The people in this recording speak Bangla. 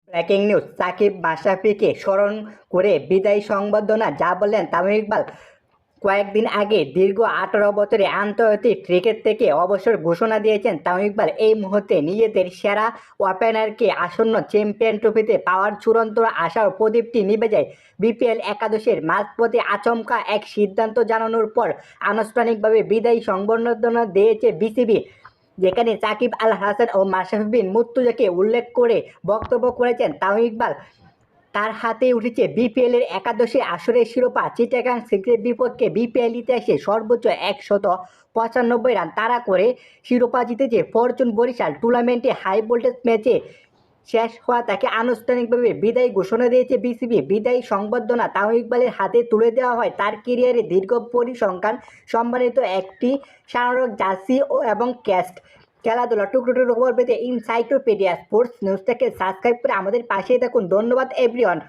ব্রেকিং নিউজ, সাকিব মাশরাফিকে স্মরণ করে বিদায়ী সংবর্ধনা। যা বললেন তামিম ইকবাল। কয়েকদিন আগে দীর্ঘ 18 বছরে আন্তর্জাতিক ক্রিকেট থেকে অবসর ঘোষণা দিয়েছেন তামিম ইকবাল। এই মুহূর্তে নিজেদের সেরা ওপেনারকে আসন্ন চ্যাম্পিয়ন ট্রফিতে পাওয়ার চূড়ান্ত আশার প্রদীপটি নিভে যায় বিপিএল একাদশের মাঝপথে আচমকা এক সিদ্ধান্ত জানানোর পর আনুষ্ঠানিকভাবে বিদায়ী সংবর্ধনা দিয়েছে বিসিবি, যেখানে সাকিব আল হাসান ও মাশরাফি বিন মুর্তজাকে উল্লেখ করে বক্তব্য করেছেন তামিম ইকবাল। তার হাতে উঠেছে বিপিএলের একাদশে আসরের শিরোপা। চিটাগাং সিক্রের বিপক্ষে বিপিএল ইতিহাসে সর্বোচ্চ 195 রান তাড়া করে শিরোপা জিতেছে ফরচুন বরিশাল। টুর্নামেন্টে হাই ভোল্টেজ ম্যাচে শেষ হওয়া তাকে আনুষ্ঠানিকভাবে বিদায়ী ঘোষণা দিয়েছে বিসিবি। বিদায়ী সংবর্ধনা তামিম ইকবালের হাতে তুলে দেওয়া হয় তার ক্যারিয়ারে দীর্ঘ পরিসংখ্যান সম্মানিত একটি স্মারক জার্সি এবং ক্যাস্ট। খেলাধুলা টুকরো খবর পেতে ইনসাইক্লোপিডিয়া স্পোর্টস নিউজটাকে সাবস্ক্রাইব করে আমাদের পাশেই থাকুন। ধন্যবাদ এভরিওয়ান।